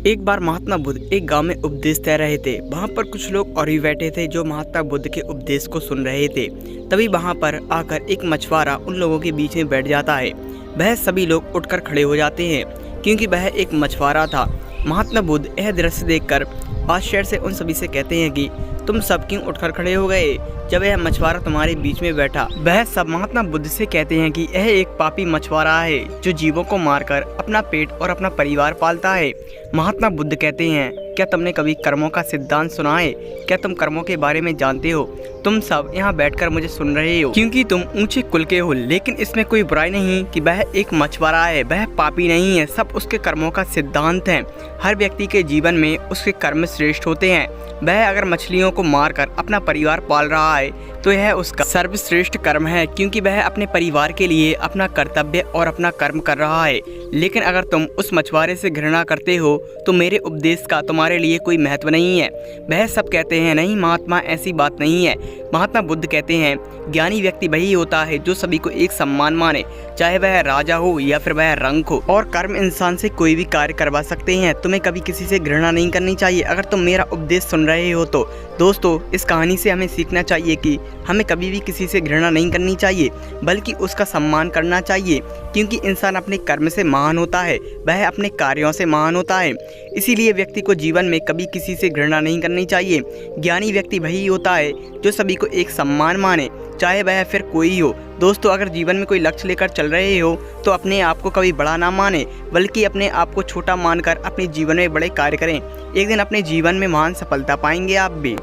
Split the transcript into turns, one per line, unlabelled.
एक बार महात्मा बुद्ध एक गांव में उपदेश दे रहे थे। वहां पर कुछ लोग और भी बैठे थे जो महात्मा बुद्ध के उपदेश को सुन रहे थे। तभी वहां पर आकर एक मछुआरा उन लोगों के बीच में बैठ जाता है। वह सभी लोग उठकर खड़े हो जाते हैं क्योंकि वह एक मछुआरा था। महात्मा बुद्ध यह दृश्य देखकर आश्चर्य से उन सभी से कहते हैं कि तुम सब क्यों उठकर खड़े हो गए जब यह मछुआरा तुम्हारे बीच में बैठा। वह सब महात्मा बुद्ध से कहते हैं कि यह एक पापी मछुआरा है जो जीवों को मारकर अपना पेट और अपना परिवार पालता है। महात्मा बुद्ध कहते हैं, क्या तुमने कभी कर्मों का सिद्धांत सुना है? क्या तुम कर्मों के बारे में जानते हो? तुम सब यहाँ बैठकर मुझे सुन रहे हो क्योंकि तुम ऊंचे कुल के हो, लेकिन इसमें कोई बुराई नहीं कि वह एक मछुआरा है। वह पापी नहीं है, सब उसके कर्मों का सिद्धांत है। हर व्यक्ति के जीवन में उसके कर्म श्रेष्ठ होते हैं। वह अगर मछलियों को मारकर अपना परिवार पाल रहा है तो यह उसका सर्वश्रेष्ठ कर्म है क्योंकि वह अपने परिवार के लिए अपना कर्तव्य और अपना कर्म कर रहा है। लेकिन अगर तुम उस मछुआरे से घृणा करते हो तो मेरे उपदेश का तुम्हारे लिए कोई महत्व नहीं है। वह सब कहते हैं, नहीं महात्मा, ऐसी बात नहीं है। महात्मा बुद्ध कहते हैं, ज्ञानी व्यक्ति वही होता है जो सभी को एक सम्मान माने, चाहे वह राजा हो या फिर वह रंक हो। और कर्म इंसान से कोई भी कार्य करवा सकते हैं। तुम्हें कभी किसी से घृणा नहीं करनी चाहिए अगर तुम मेरा उपदेश सुन रहे हो तो। दोस्तों, इस कहानी से हमें सीखना चाहिए कि हमें कभी भी किसी से घृणा नहीं करनी चाहिए बल्कि उसका सम्मान करना चाहिए क्योंकि इंसान अपने कर्म से महान होता है, वह अपने कार्यों से महान होता है। इसीलिए व्यक्ति को जीवन में कभी किसी से घृणा नहीं करनी चाहिए। ज्ञानी व्यक्ति वही होता है जो सभी को एक सम्मान माने, चाहे वह फिर कोई हो। दोस्तों, अगर जीवन में कोई लक्ष्य लेकर चल रहे हो तो अपने आप को कभी बड़ा ना माने बल्कि अपने आप को छोटा मानकर अपने जीवन में बड़े कार्य करें। एक दिन अपने जीवन में महान सफलता पाएंगे आप भी।